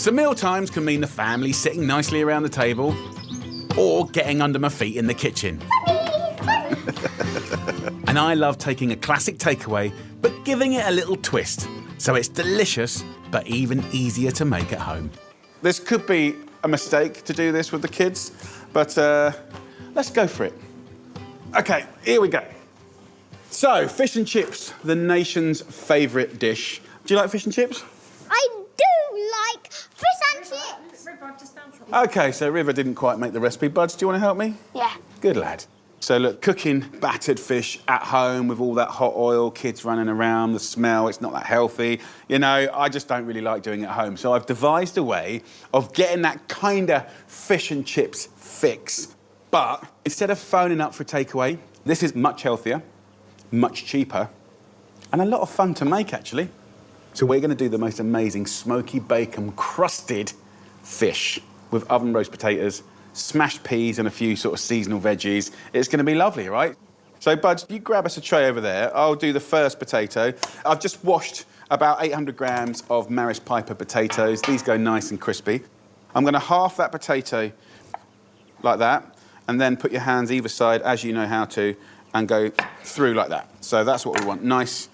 So meal times can mean the family sitting nicely around the table or getting under my feet in the kitchen. And I love taking a classic takeaway, but giving it a little twist, so it's delicious, but even easier to make at home. This could be a mistake to do this with the kids, but let's go for it. Okay, here we go. So, fish and chips, the nation's favourite dish. Do you like fish and chips? I do like fish and chips. River, I've just found something. Okay, so River didn't quite make the recipe. Buds, do you want to help me? Yeah. Good lad. So look, cooking battered fish at home with all that hot oil, kids running around, the smell, it's not that healthy. You know, I just don't really like doing it at home. So I've devised a way of getting that kind of fish and chips fix. But instead of phoning up for a takeaway, this is much healthier, much cheaper, and a lot of fun to make, actually. So we're going to do the most amazing smoky bacon crusted fish with oven roast potatoes, smashed peas and a few sort of seasonal veggies. It's going to be lovely, right? So, Buds, you grab us a tray over there. I'll do the first potato. I've just washed about 800 grams of Maris Piper potatoes. These go nice and crispy. I'm going to half that potato like that, and then put your hands either side, as you know how to, and go through like that. So that's what we want. Nice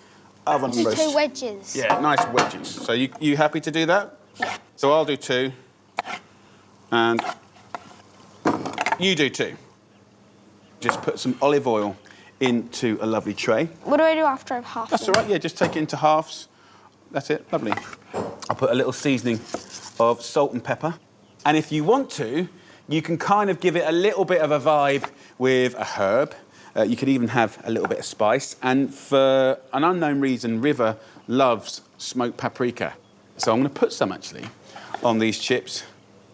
oven roast. Two wedges. Yeah, nice wedges. So you happy to do that? Yeah. So I'll do 2, and you do 2. Just put some olive oil into a lovely tray. What do I do after I've halved That's all right, yeah, just take it into halves. That's it, lovely. I'll put a little seasoning of salt and pepper. And if you want to, you can kind of give it a little bit of a vibe with a herb. You could even have a little bit of spice. And for an unknown reason, River loves smoked paprika. So I'm going to put some, actually, on these chips.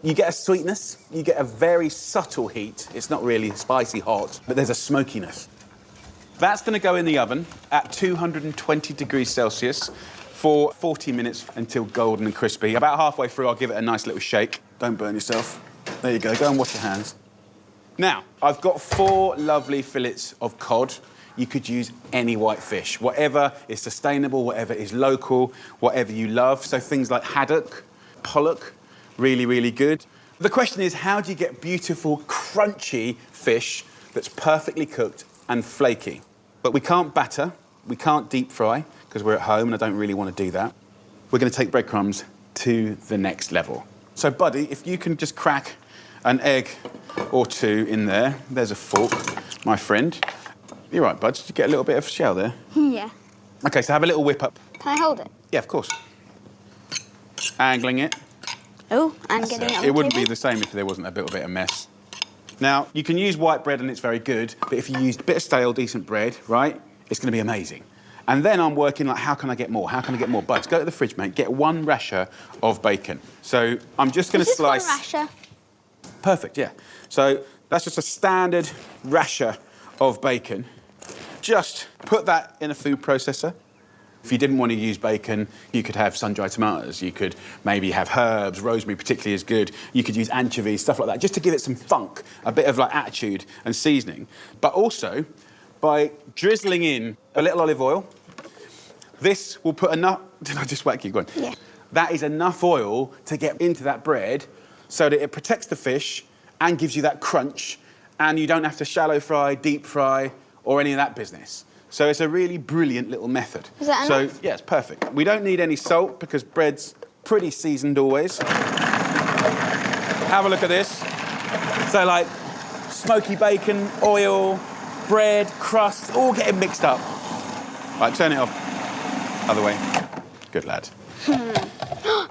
You get a sweetness, you get a very subtle heat. It's not really spicy hot, but there's a smokiness. That's going to go in the oven at 220 degrees Celsius for 40 minutes until golden and crispy. About halfway through, I'll give it a nice little shake. Don't burn yourself. There you go and wash your hands. Now, I've got 4 lovely fillets of cod. You could use any white fish, whatever is sustainable, whatever is local, whatever you love. So things like haddock, pollock, really, really good. The question is, how do you get beautiful, crunchy fish that's perfectly cooked and flaky? But we can't batter, we can't deep fry, because we're at home and I don't really want to do that. We're going to take breadcrumbs to the next level. So, Buddy, if you can just crack an egg or 2 in there. There's a fork, my friend. You're right, Bud. Did you get a little bit of shell there? Yeah. OK, so have a little whip up. Can I hold it? Yeah, of course. Angling it. Oh, and getting it on the It wouldn't table. be the same if there wasn't a little bit of mess. Now, you can use white bread and it's very good, but if you use a bit of stale, decent bread, right, it's going to be amazing. And then I'm working like, how can I get more? How can I get more? Buds, go to the fridge, mate. Get 1 rasher of bacon. So I'm just going to slice... Is this 1 rasher? Perfect, yeah. So that's just a standard rasher of bacon. Just put that in a food processor. If you didn't want to use bacon, you could have sun-dried tomatoes. You could maybe have herbs. Rosemary particularly is good. You could use anchovies, stuff like that, just to give it some funk, a bit of like attitude and seasoning. But also, by drizzling in a little olive oil, this will put enough... Did I just whack you? Go on. Yeah. That is enough oil to get into that bread so that it protects the fish and gives you that crunch, and you don't have to shallow fry, deep fry, or any of that business. So it's a really brilliant little method. Is that enough? So, yeah, it's perfect. We don't need any salt because bread's pretty seasoned always. Have a look at this. So, like, smoky bacon, oil, bread, crust, all getting mixed up. Right, turn it off. Other way. Good lad.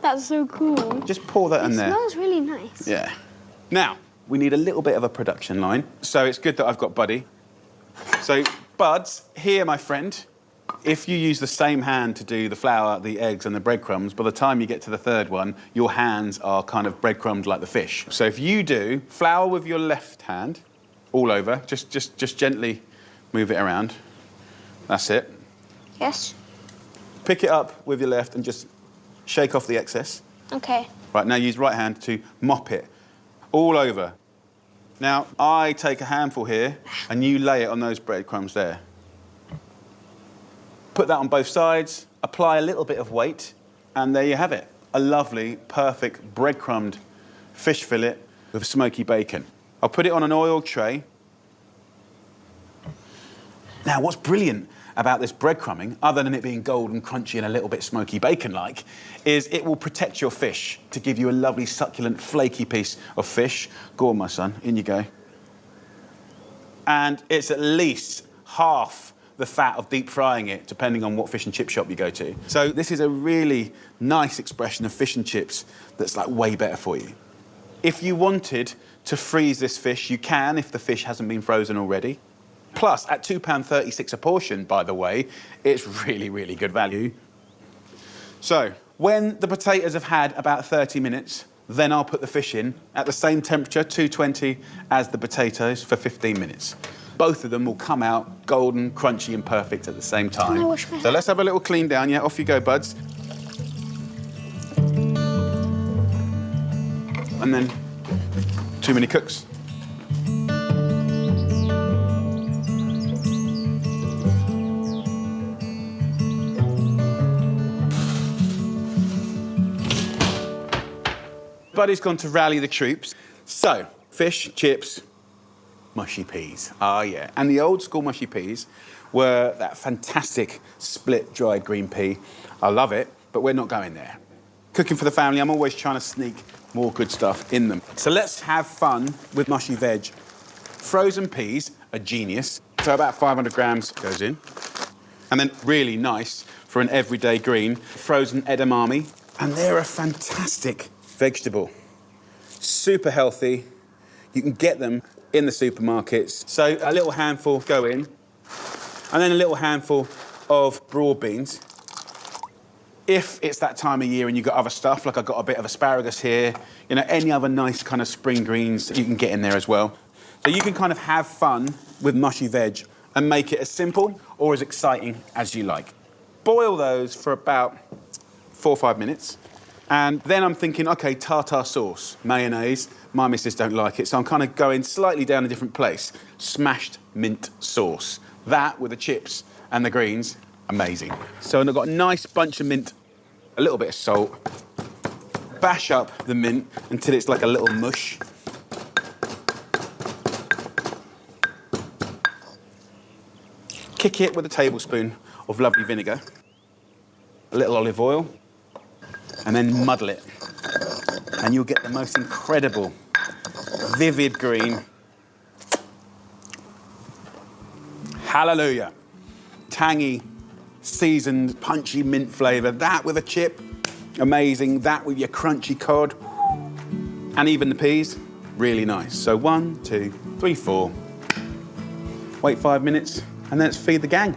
That's so cool. Just pour that in there. It smells really nice. Yeah. Now, we need a little bit of a production line. So it's good that I've got Buddy. So, Buds, here, my friend, if you use the same hand to do the flour, the eggs and the breadcrumbs, by the time you get to the 3rd one, your hands are kind of breadcrumbed like the fish. So if you do flour with your left hand, all over, just gently move it around. That's it. Yes. Pick it up with your left and just shake off the excess. OK. Right, now use right hand to mop it all over. Now, I take a handful here and you lay it on those breadcrumbs there. Put that on both sides, apply a little bit of weight, and there you have it. a lovely, perfect breadcrumbed fish fillet with smoky bacon. I'll put it on an oil tray. Now, what's brilliant about this breadcrumbing, other than it being golden, crunchy, and a little bit smoky bacon-like, is it will protect your fish to give you a lovely, succulent, flaky piece of fish. Go on, my son, in you go. And it's at least half the fat of deep frying it, depending on what fish and chip shop you go to. So this is a really nice expression of fish and chips that's like way better for you. If you wanted to freeze this fish, you can if the fish hasn't been frozen already. Plus, at £2.36 a portion, by the way, it's really, really good value. So, when the potatoes have had about 30 minutes, then I'll put the fish in at the same temperature, 220, as the potatoes for 15 minutes. Both of them will come out golden, crunchy, and perfect at the same time. Can I wash my So let's have a little clean down. Yeah, off you go, buds. And then, too many cooks. Buddy's gone to rally the troops. So, fish, chips, mushy peas. Ah, yeah. And the old school mushy peas were that fantastic split dried green pea. I love it, but we're not going there. Cooking for the family, I'm always trying to sneak more good stuff in them. So let's have fun with mushy veg. Frozen peas are genius. So about 500 grams goes in. And then really nice for an everyday green, frozen edamame. And they're a fantastic vegetable. Super healthy. You can get them in the supermarkets. So a little handful go in, and then a little handful of broad beans. If it's that time of year and you've got other stuff, like I've got a bit of asparagus here, you know, any other nice kind of spring greens that you can get in there as well. So you can kind of have fun with mushy veg and make it as simple or as exciting as you like. Boil those for about 4 or 5 minutes. And then I'm thinking, OK, tartar sauce, mayonnaise. My missus don't like it, so I'm kind of going slightly down a different place. Smashed mint sauce. That, with the chips and the greens, amazing. So I've got a nice bunch of mint, a little bit of salt. Bash up the mint until it's like a little mush. Kick it with a tablespoon of lovely vinegar. A little olive oil. And then muddle it. And you'll get the most incredible, vivid green. Hallelujah. Tangy, seasoned, punchy mint flavour. That with a chip, amazing. That with your crunchy cod. And even the peas, really nice. So 1, 2, 3, 4. Wait 5 minutes, and then let's feed the gang.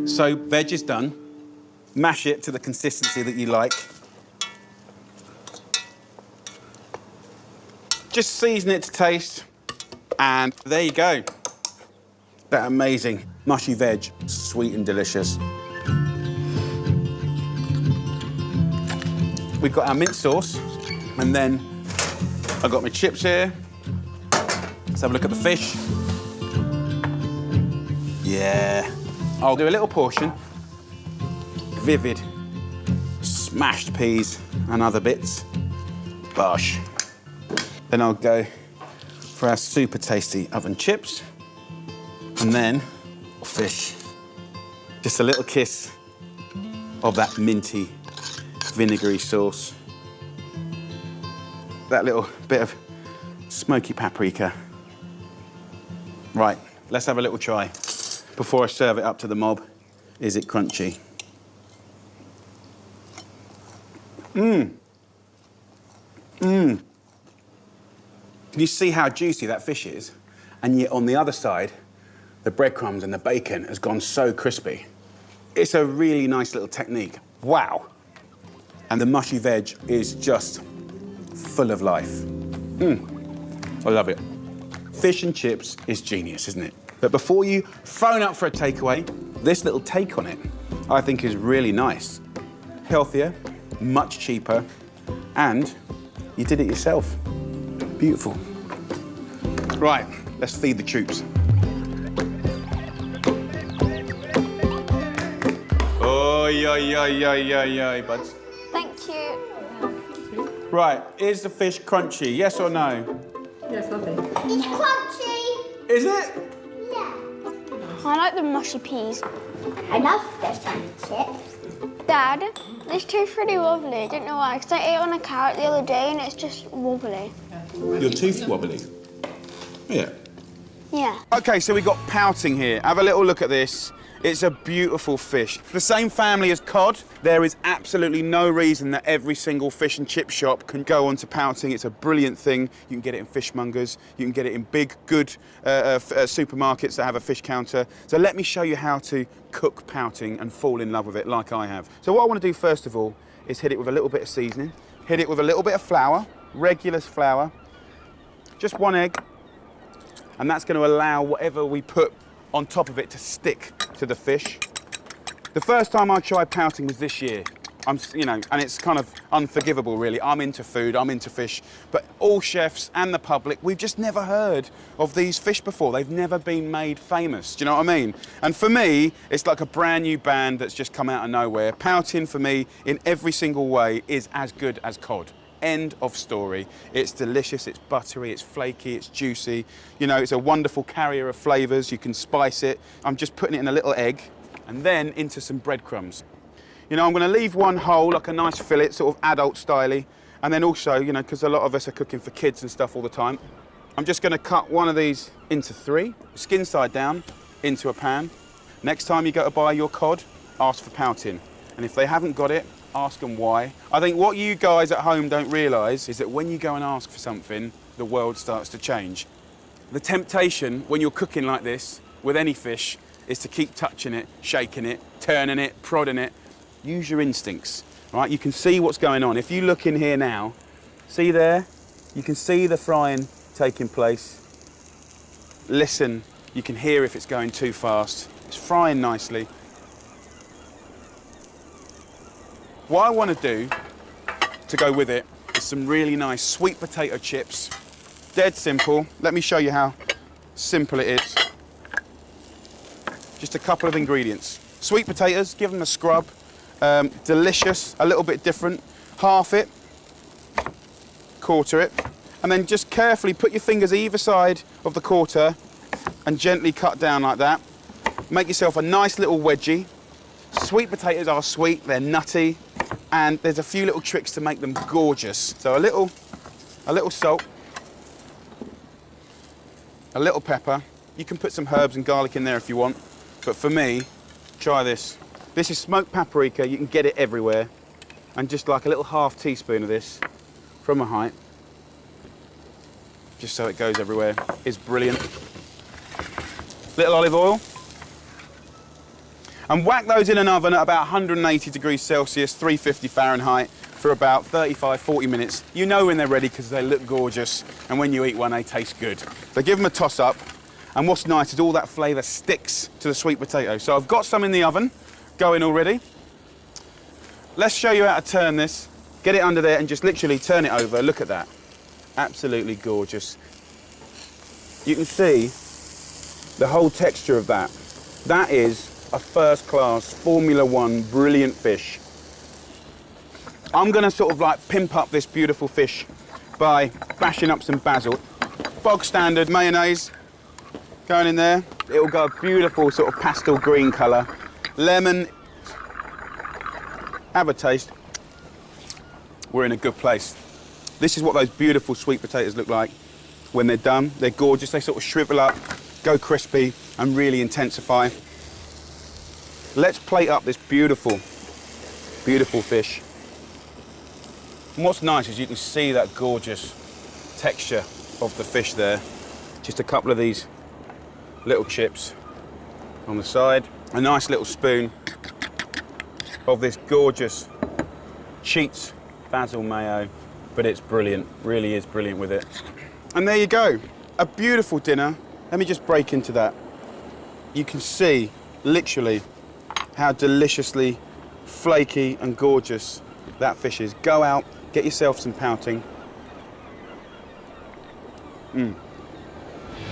So veg is done. Mash it to the consistency that you like. Just season it to taste. And there you go. That amazing mushy veg, sweet and delicious. We've got our mint sauce. And then I've got my chips here. Let's have a look at the fish. Yeah. I'll do a little portion, vivid, smashed peas and other bits. Bosh. Then I'll go for our super tasty oven chips. And then fish. Just a little kiss of that minty, vinegary sauce. That little bit of smoky paprika. Right, let's have a little try. Before I serve it up to the mob, is it crunchy? Mmm. Mmm. Can you see how juicy that fish is? And yet on the other side, the breadcrumbs and the bacon has gone so crispy. It's a really nice little technique. Wow. And the mushy veg is just full of life. I love it. Fish and chips is genius, isn't it? But before you phone up for a takeaway, this little take on it, I think is really nice. Healthier, much cheaper, and you did it yourself. Beautiful. Right, let's feed the troops. Oh, yeah, buds. Thank you. Right, is the fish crunchy? Yes or no? Yes, lovely. It's crunchy. Is it? Yeah. I like the mushy peas. I love fish and chips. Dad, this tooth's really wobbly. I don't know why, because I ate on a carrot the other day and it's just wobbly. Your tooth wobbly? Yeah. Yeah. Okay, so we got pouting here. Have a little look at this. It's a beautiful fish. The same family as cod. There is absolutely no reason that every single fish and chip shop can go on to pouting. It's a brilliant thing. You can get it in fishmongers. You can get it in big, good supermarkets that have a fish counter. So let me show you how to cook pouting and fall in love with it like I have. So what I want to do first of all is hit it with a little bit of seasoning. Hit it with a little bit of flour, regular flour. Just 1 egg. And that's going to allow whatever we put on top of it to stick to the fish. The first time I tried pouting was this year. And it's kind of unforgivable, really. I'm into food, I'm into fish, but all chefs and the public, we've just never heard of these fish before. They've never been made famous, do you know what I mean? And for me, it's like a brand new band that's just come out of nowhere. Pouting, for me, in every single way, is as good as cod. End of story. It's delicious, it's buttery, it's flaky, it's juicy. It's a wonderful carrier of flavours. You can spice it. I'm just putting it in a little egg and then into some breadcrumbs. I'm going to leave one whole, like a nice fillet, sort of adult styley. And then also, because a lot of us are cooking for kids and stuff all the time, I'm just going to cut one of these into 3, skin side down, into a pan. Next time you go to buy your cod, ask for pouting. And if they haven't got it, ask them why. I think what you guys at home don't realise is that when you go and ask for something, the world starts to change. The temptation when you're cooking like this, with any fish, is to keep touching it, shaking it, turning it, prodding it. Use your instincts, right? You can see what's going on. If you look in here now, see there? You can see the frying taking place. Listen, you can hear if it's going too fast. It's frying nicely. What I want to do to go with it is some really nice sweet potato chips. Dead simple. Let me show you how simple it is. Just a couple of ingredients. Sweet potatoes, give them a scrub. Delicious, a little bit different. Half it, quarter it, and then just carefully put your fingers either side of the quarter and gently cut down like that. Make yourself a nice little wedgie. Sweet potatoes are sweet, they're nutty, and there's a few little tricks to make them gorgeous. So a little salt, a little pepper. You can put some herbs and garlic in there if you want, but for me, try this. This is smoked paprika, you can get it everywhere. And just like a little ½ teaspoon of this from a height, just so it goes everywhere, is brilliant. Little olive oil. And whack those in an oven at about 180 degrees Celsius, 350 Fahrenheit, for about 35, 40 minutes. You know when they're ready because they look gorgeous, and when you eat one, they taste good. So give them a toss up, and what's nice is all that flavour sticks to the sweet potato. So I've got some in the oven, going already. Let's show you how to turn this. Get it under there and just literally turn it over. Look at that. Absolutely gorgeous. You can see the whole texture of that. That is a first-class Formula One brilliant fish. I'm going to sort of like pimp up this beautiful fish by bashing up some basil. Bog standard mayonnaise going in there. It'll go a beautiful sort of pastel green colour. Lemon. Have a taste. We're in a good place. This is what those beautiful sweet potatoes look like when they're done. They're gorgeous. They sort of shrivel up, go crispy, and really intensify. Let's plate up this beautiful, beautiful fish. And what's nice is you can see that gorgeous texture of the fish there. Just a couple of these little chips on the side. A nice little spoon of this gorgeous Cheats basil mayo, but it's brilliant, really is brilliant with it. And there you go, a beautiful dinner. Let me just break into that. You can see, literally, how deliciously flaky and gorgeous that fish is. Go out, get yourself some pouting.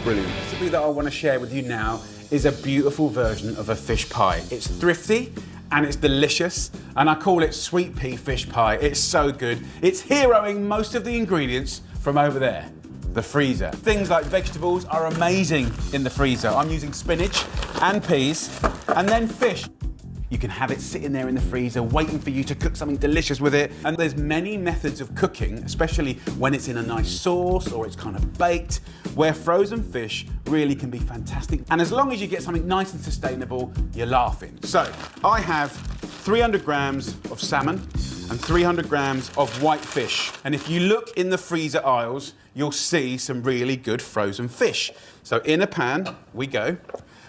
Brilliant. The recipe that I want to share with you now is a beautiful version of a fish pie. It's thrifty and it's delicious, and I call it sweet pea fish pie. It's so good. It's heroing most of the ingredients from over there, the freezer. Things like vegetables are amazing in the freezer. I'm using spinach and peas, and then fish. You can have it sitting there in the freezer waiting for you to cook something delicious with it. And there's many methods of cooking, especially when it's in a nice sauce or it's kind of baked, where frozen fish really can be fantastic. And as long as you get something nice and sustainable, you're laughing. So I have 300 grams of salmon and 300 grams of white fish. And if you look in the freezer aisles, you'll see some really good frozen fish. So in a pan we go,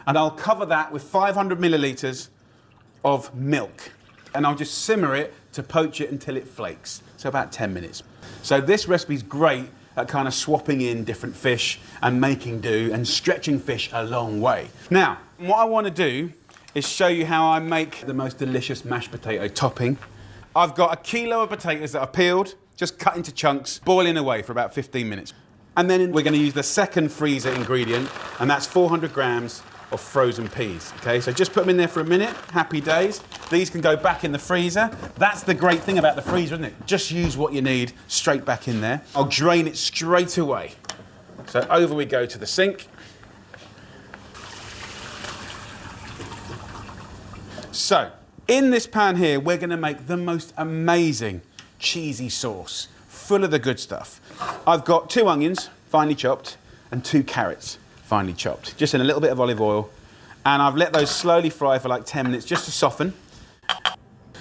and I'll cover that with 500 millilitres of milk, and I'll just simmer it to poach it until it flakes, so about 10 minutes. So this recipe's great at kind of swapping in different fish and making do and stretching fish a long way. Now, what I want to do is show you how I make the most delicious mashed potato topping. I've got a kilo of potatoes that are peeled, just cut into chunks, boiling away for about 15 minutes. And then we're going to use the second freezer ingredient, and that's 400 grams of frozen peas. Okay, so just put them in there for a minute. Happy days. These can go back in the freezer. That's the great thing about the freezer, isn't it? Just use what you need straight back in there. I'll drain it straight away. So over we go to the sink. So in this pan here, we're going to make the most amazing cheesy sauce, full of the good stuff. I've got 2 onions, finely chopped, and 2 carrots, finely chopped, just in a little bit of olive oil, and I've let those slowly fry for like 10 minutes just to soften.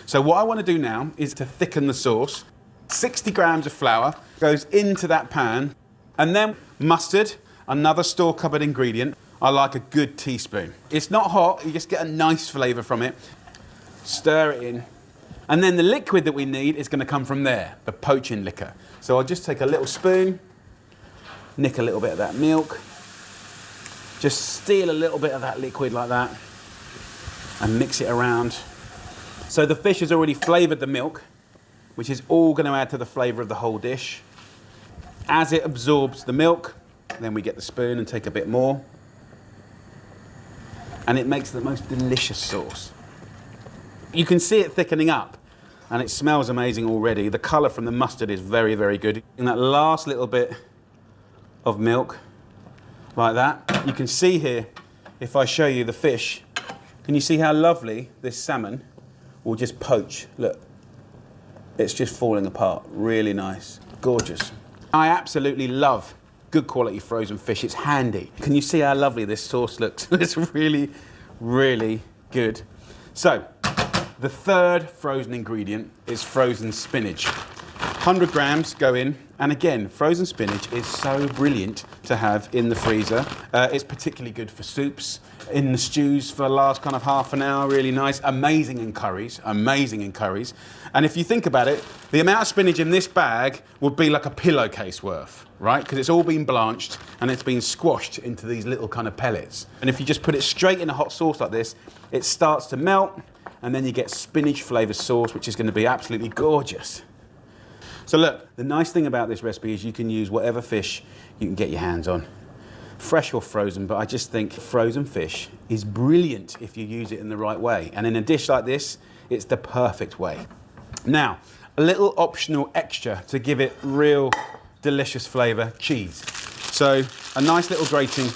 So what I want to do now is to thicken the sauce. 60 grams of flour goes into that pan, and then mustard, another store-cupboard ingredient. I like a good teaspoon. It's not hot, you just get a nice flavour from it. Stir it in, and then the liquid that we need is going to come from there, the poaching liquor. So I'll just take a little spoon, nick a little bit of that milk, just steal a little bit of that liquid like that and mix it around. So the fish has already flavoured the milk, which is all going to add to the flavour of the whole dish. As it absorbs the milk, then we get the spoon and take a bit more. And it makes the most delicious sauce. You can see it thickening up, and it smells amazing already. The colour from the mustard is very, very good. In that last little bit of milk, like that, you can see here, if I show you the fish, can you see how lovely this salmon will just poach? Look, it's just falling apart. Really nice, gorgeous. I absolutely love good quality frozen fish. It's handy. Can you see how lovely this sauce looks? It's really, really good. So, the third frozen ingredient is frozen spinach. 100 grams go in, and again, frozen spinach is so brilliant to have in the freezer. It's particularly good for soups, in the stews for the last kind of half an hour, really nice. Amazing in curries, amazing in curries. And if you think about it, the amount of spinach in this bag would be like a pillowcase worth, right? Because it's all been blanched and it's been squashed into these little kind of pellets. And if you just put it straight in a hot sauce like this, it starts to melt, and then you get spinach flavoured sauce, which is going to be absolutely gorgeous. So look, the nice thing about this recipe is you can use whatever fish you can get your hands on, fresh or frozen, but I just think frozen fish is brilliant if you use it in the right way. And in a dish like this, it's the perfect way. Now, a little optional extra to give it real delicious flavour, cheese. So a nice little grating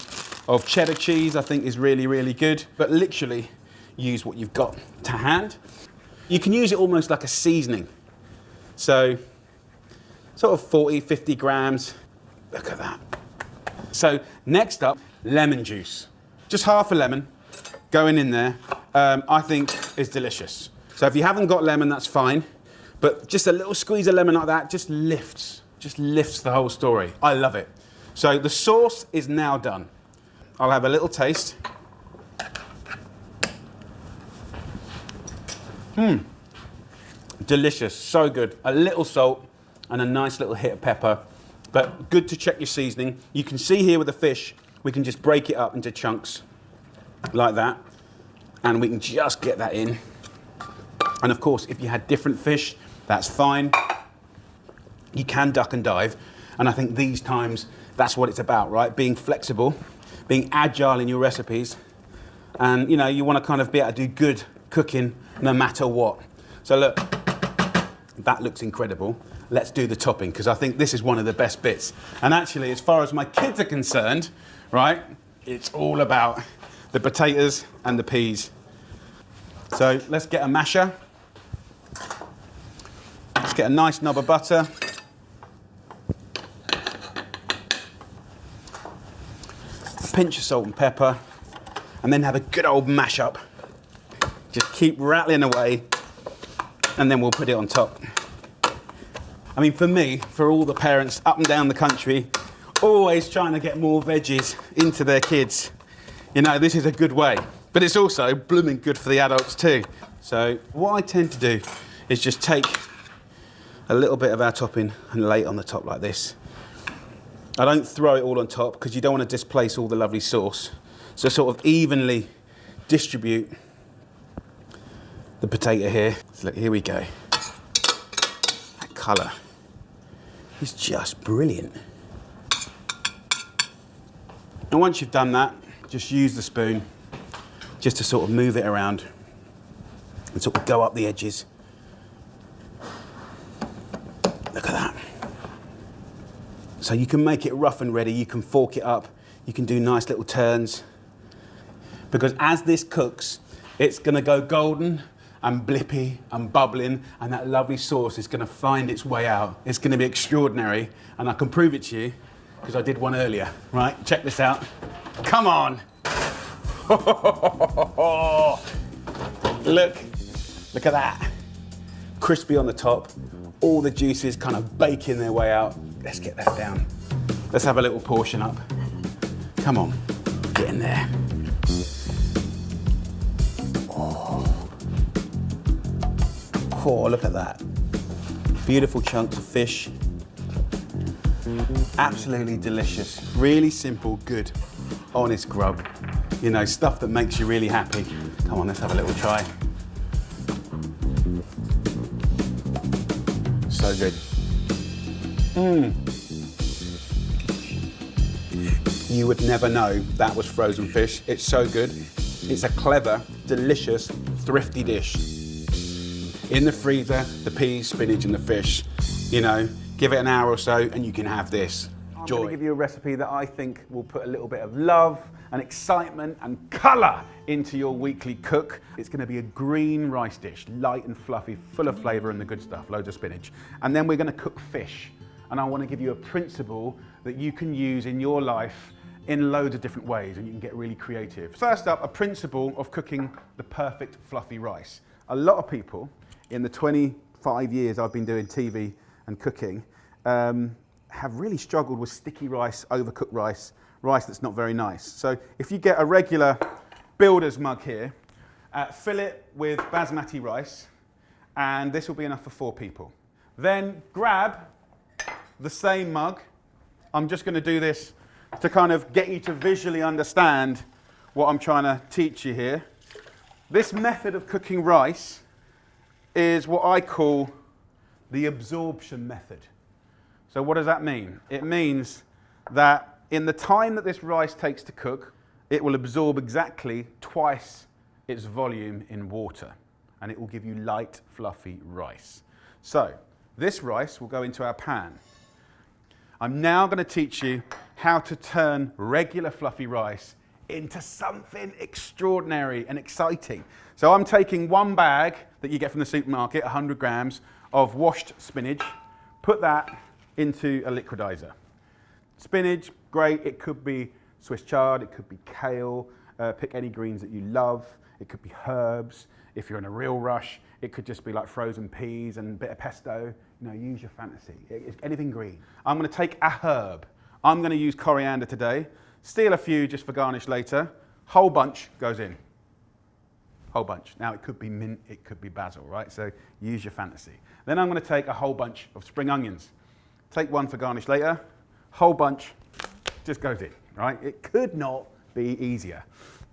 of cheddar cheese I think is really, really good, but literally use what you've got to hand. You can use it almost like a seasoning. So sort of 40, 50 grams. Look at that. So next up, lemon juice. Just half a lemon going in there, I think is delicious. So if you haven't got lemon, that's fine. But just a little squeeze of lemon like that just lifts the whole story. I love it. So the sauce is now done. I'll have a little taste. Delicious, so good. A little salt and a nice little hit of pepper, but good to check your seasoning. You can see here with the fish, we can just break it up into chunks like that, and we can just get that in. And of course, if you had different fish, that's fine. You can duck and dive, and I think these times, That's what it's about, right? Being flexible, being agile in your recipes. And, you know, you want to kind of be able to do good cooking no matter what. So look, that looks incredible. Let's do the topping, because I think this is one of the best bits. And actually, as far as my kids are concerned, right, it's all about the potatoes and the peas. So let's get a masher. Let's get a nice knob of butter. A pinch of salt and pepper. And then have a good old mash up. Just keep rattling away, and then we'll put it on top. I mean, for me, for all the parents up and down the country, always trying to get more veggies into their kids, you know, this is a good way. But it's also blooming good for the adults too. So what I tend to do is just take a little bit of our topping and lay it on the top like this. I don't throw it all on top because you don't want to displace all the lovely sauce. So sort of evenly distribute the potato here. So look, here we go. That colour is just brilliant. And once you've done that, just use the spoon just to sort of move it around and sort of go up the edges. Look at that. So you can make it rough and ready, you can fork it up, you can do nice little turns. Because as this cooks, it's gonna go golden and blippy and bubbling, and that lovely sauce is gonna find its way out. It's gonna be extraordinary, and I can prove it to you, because I did one earlier, right? Check this out. Come on. Look at that. Crispy on the top, all the juices kind of baking their way out. Let's get that down. Let's have a little portion up. Come on, get in there. Oh, look at that. Beautiful chunks of fish. Absolutely delicious. Really simple, good, honest grub. You know, stuff that makes you really happy. Come on, let's have a little try. So good. You would never know that was frozen fish. It's so good. It's a clever, delicious, thrifty dish. In the freezer, the peas, spinach, and the fish. You know, give it an hour or so and you can have this. I'm going to give you a recipe that I think will put a little bit of love and excitement and colour into your weekly cook. It's going to be a green rice dish, light and fluffy, full of flavour and the good stuff, loads of spinach. And then we're going to cook fish. And I want to give you a principle that you can use in your life in loads of different ways, and you can get really creative. First up, a principle of cooking the perfect fluffy rice. A lot of people, in the 25 years I've been doing TV and cooking, have really struggled with sticky rice, overcooked rice, rice that's not very nice. So if you get a regular builder's mug here, fill it with basmati rice, and this will be enough for 4 people. Then grab the same mug. I'm just going to do this to kind of get you to visually understand what I'm trying to teach you here. This method of cooking rice is what I call the absorption method. So what does that mean? It means that in the time that this rice takes to cook, it will absorb exactly twice its volume in water, and it will give you light, fluffy rice. So this rice will go into our pan. I'm now going to teach you how to turn regular fluffy rice into something extraordinary and exciting. So I'm taking one bag that you get from the supermarket, 100 grams of washed spinach, put that into a liquidizer. Spinach, great, it could be Swiss chard, it could be kale, pick any greens that you love, it could be herbs. If you're in a real rush, it could just be like frozen peas and a bit of pesto. You know, use your fantasy. Anything green. I'm going to take a herb. I'm going to use coriander today. Steal a few just for garnish later. Whole bunch goes in. Whole bunch. Now it could be mint, it could be basil, right? So use your fantasy. Then I'm going to take a whole bunch of spring onions. Take one for garnish later. Whole bunch just goes in, right? It could not be easier.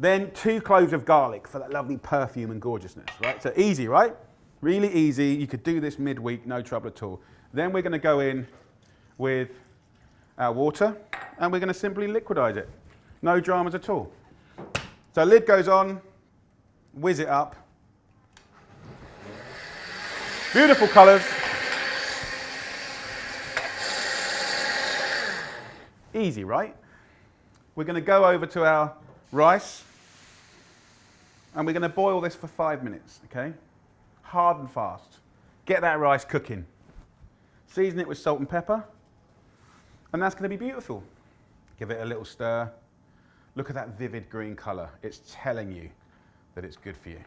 Then 2 cloves of garlic for that lovely perfume and gorgeousness, right? So easy, right? Really easy. You could do this midweek, no trouble at all. Then we're going to go in with our water, and we're going to simply liquidize it. No dramas at all. So lid goes on, whiz it up. Beautiful colours. Easy, right? We're going to go over to our rice, and we're going to boil this for 5 minutes, okay? Hard and fast. Get that rice cooking. Season it with salt and pepper, and that's going to be beautiful. Give it a little stir. Look at that vivid green colour. It's telling you that it's good for you.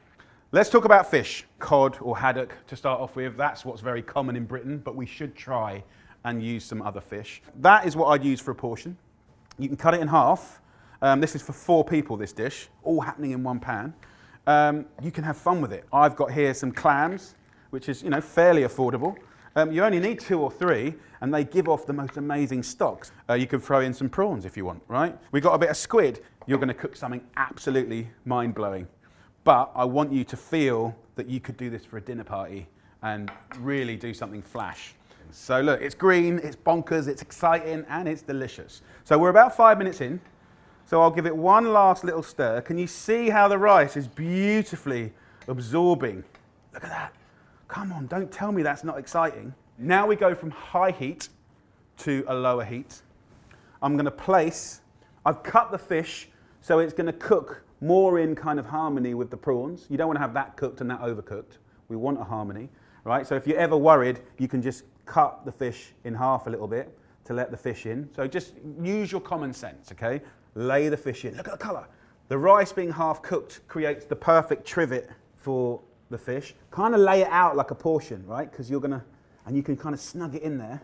Let's talk about fish. Cod or haddock to start off with. That's what's very common in Britain, but we should try and use some other fish. That is what I'd use for a portion. You can cut it in half. This is for 4 people, this dish, all happening in one pan. You can have fun with it. I've got here some clams, which is, fairly affordable. You only need 2 or 3, and they give off the most amazing stocks. You can throw in some prawns if you want, right? We've got a bit of squid. You're going to cook something absolutely mind-blowing. But I want you to feel that you could do this for a dinner party and really do something flash. So look, it's green, it's bonkers, it's exciting, and it's delicious. So we're about 5 minutes in. So I'll give it one last little stir. Can you see how the rice is beautifully absorbing? Look at that. Come on, don't tell me that's not exciting. Now we go from high heat to a lower heat. I'm going to place, I've cut the fish so it's going to cook more in kind of harmony with the prawns. You don't want to have that cooked and that overcooked. We want a harmony, right? So if you're ever worried, you can just cut the fish in half a little bit to let the fish in. So just use your common sense, okay? Lay the fish in. Look at the colour. The rice being half cooked creates the perfect trivet for the fish. Kind of lay it out like a portion, right? Because you're gonna, and you can kind of snug it in there.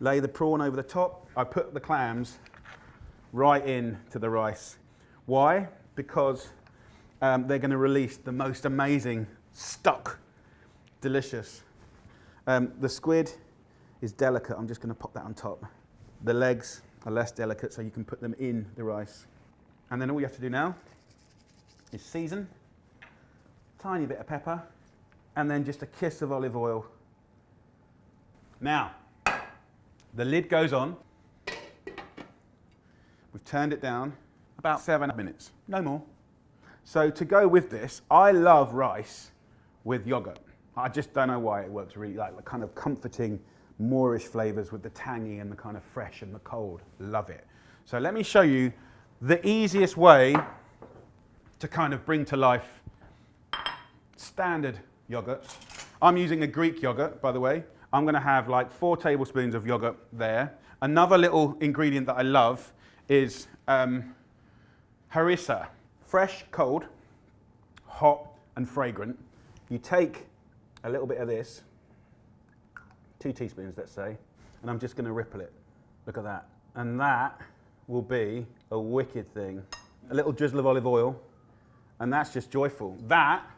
Lay the prawn over the top. I put the clams right in to the rice. Why? Because they're going to release the most amazing stock. Delicious. The squid is delicate. I'm just going to pop that on top. The legs are less delicate, so you can put them in the rice. And then all you have to do now is season, tiny bit of pepper, and then just a kiss of olive oil. Now, the lid goes on. We've turned it down. About 7 minutes, no more. So to go with this, I love rice with yogurt. I just don't know why it works really, like the kind of comforting Moorish flavours with the tangy and the kind of fresh and the cold. Love it. So let me show you the easiest way to kind of bring to life standard yogurt. I'm using a Greek yogurt, by the way. I'm going to have like 4 tablespoons of yogurt there. Another little ingredient that I love is harissa, fresh, cold, hot and fragrant. You take a little bit of this, 2 teaspoons let's say, and I'm just going to ripple it. Look at that. And that will be a wicked thing. A little drizzle of olive oil, and that's just joyful. That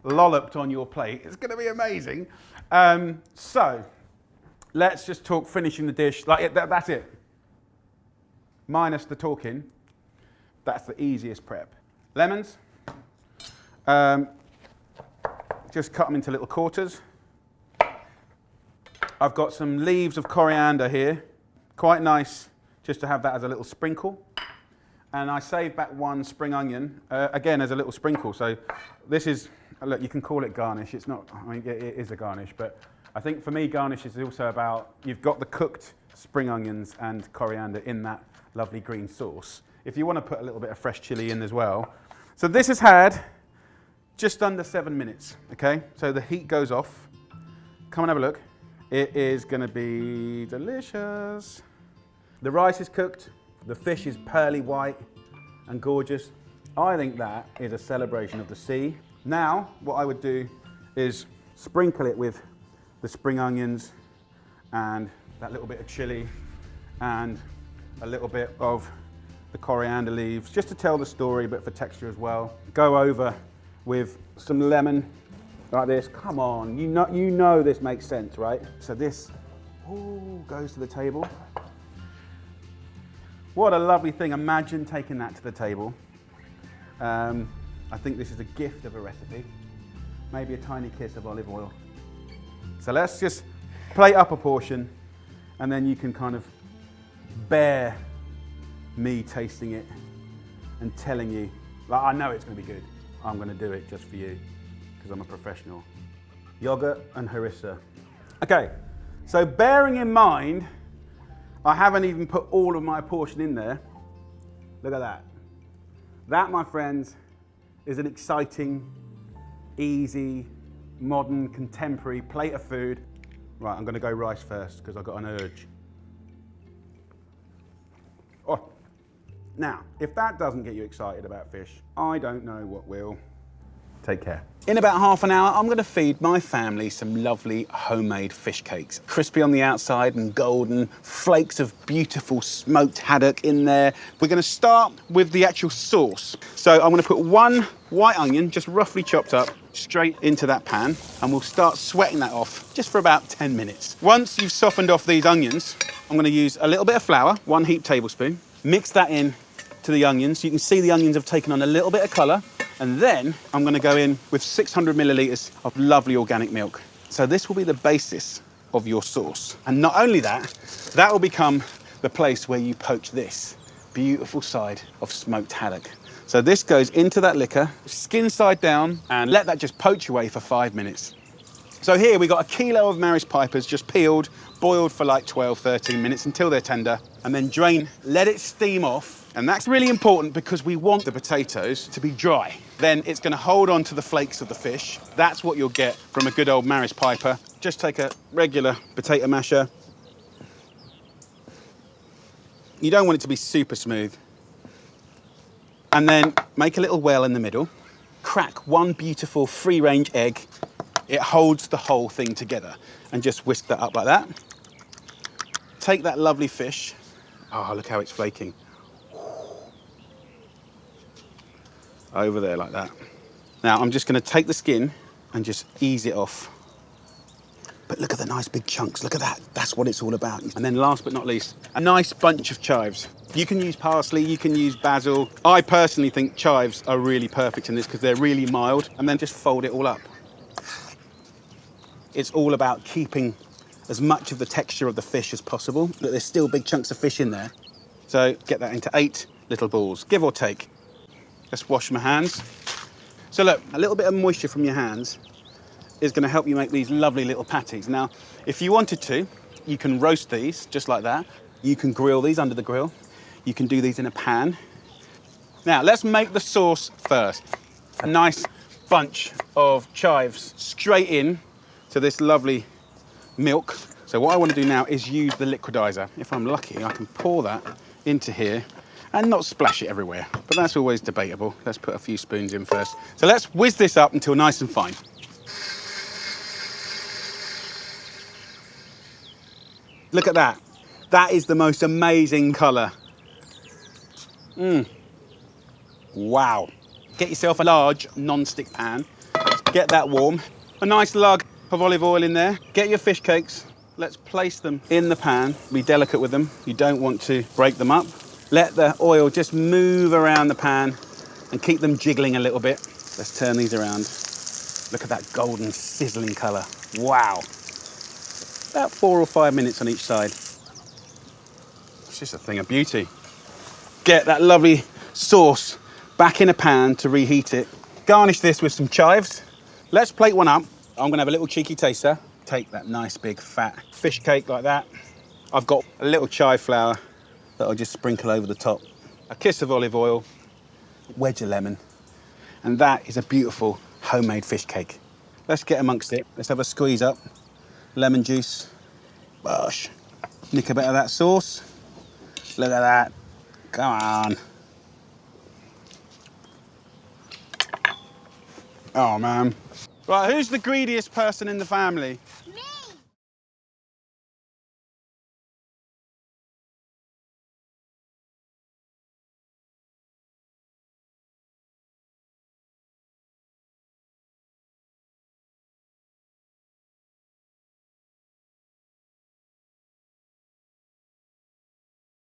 lolloped on your plate is going to be amazing. So let's just talk finishing the dish. That's it. Minus the talking. That's the easiest prep. Lemons. Just cut them into little quarters. I've got some leaves of coriander here. Quite nice just to have that as a little sprinkle. And I saved back 1 spring onion, again as a little sprinkle. So this is, look, you can call it garnish. It's not, I mean, it is a garnish, but I think for me garnish is also about, you've got the cooked spring onions and coriander in that lovely green sauce. If you want to put a little bit of fresh chili in as well. So this has had just under 7 minutes, okay? So the heat goes off. Come and have a look. It is going to be delicious. The rice is cooked. The fish is pearly white and gorgeous. I think that is a celebration of the sea. Now, what I would do is sprinkle it with the spring onions and that little bit of chili and a little bit of the coriander leaves, just to tell the story, but for texture as well. Go over with some lemon, like this. Come on, you know this makes sense, right? So this goes to the table. What a lovely thing. Imagine taking that to the table. I think this is a gift of a recipe. Maybe a tiny kiss of olive oil. So let's just plate up a portion, and then you can kind of bear me tasting it and telling you, like, I know it's going to be good. I'm going to do it just for you because I'm a professional. Yogurt and harissa. Okay, so bearing in mind, I haven't even put all of my portion in there. Look at that. That, my friends, is an exciting, easy, modern, contemporary plate of food. Right, I'm going to go rice first because I've got an urge. Oh. Now, if that doesn't get you excited about fish, I don't know what will. Take care. In about half an hour, I'm going to feed my family some lovely homemade fish cakes. Crispy on the outside and golden, flakes of beautiful smoked haddock in there. We're going to start with the actual sauce. So I'm going to put 1 white onion, just roughly chopped up, straight into that pan, and we'll start sweating that off just for about 10 minutes. Once you've softened off these onions, I'm going to use a little bit of flour, 1 heaped tablespoon, mix that in to the onions. So you can see the onions have taken on a little bit of colour. And then I'm going to go in with 600 millilitres of lovely organic milk. So this will be the basis of your sauce. And not only that, that will become the place where you poach this beautiful side of smoked haddock. So this goes into that liquor, skin side down, and let that just poach away for 5 minutes. So here we got 1 kilo of Maris pipers just peeled, boiled for like 12, 13 minutes until they're tender, and then drain, let it steam off. And that's really important because we want the potatoes to be dry. Then it's going to hold on to the flakes of the fish. That's what you'll get from a good old Maris piper. Just take a regular potato masher. You don't want it to be super smooth. And then make a little well in the middle. Crack 1 beautiful free-range egg. It holds the whole thing together. And just whisk that up like that. Take that lovely fish. Oh, look how it's flaking. Over there like that. Now I'm just going to take the skin and just ease it off. But look at the nice big chunks, look at that. That's what it's all about. And then last but not least, a nice bunch of chives. You can use parsley, you can use basil. I personally think chives are really perfect in this because they're really mild. And then just fold it all up. It's all about keeping as much of the texture of the fish as possible. Look, there's still big chunks of fish in there. So get that into 8 little balls, give or take. Just wash my hands. So look, a little bit of moisture from your hands is going to help you make these lovely little patties. Now, if you wanted to, you can roast these just like that. You can grill these under the grill. You can do these in a pan. Now, let's make the sauce first. A nice bunch of chives straight in to this lovely milk. So what I want to do now is use the liquidizer. If I'm lucky, I can pour that into here and not splash it everywhere, but that's always debatable. Let's put a few spoons in first. So let's whiz this up until nice and fine. Look at that. That is the most amazing colour. Wow. Get yourself a large non-stick pan. Get that warm. A nice lug of olive oil in there. Get your fish cakes. Let's place them in the pan. Be delicate with them. You don't want to break them up. Let the oil just move around the pan and keep them jiggling a little bit. Let's turn these around. Look at that golden sizzling colour. Wow. About 4 or 5 minutes on each side. It's just a thing of beauty. Get that lovely sauce back in a pan to reheat it. Garnish this with some chives. Let's plate one up. I'm going to have a little cheeky taster. Take that nice big fat fish cake like that. I've got a little chive flour that I'll just sprinkle over the top. A kiss of olive oil, wedge of lemon, and that is a beautiful homemade fish cake. Let's get amongst it. Let's have a squeeze up. Lemon juice. Bosh. Nick a bit of that sauce. Look at that. Come on. Oh, man. Right, who's the greediest person in the family? Me!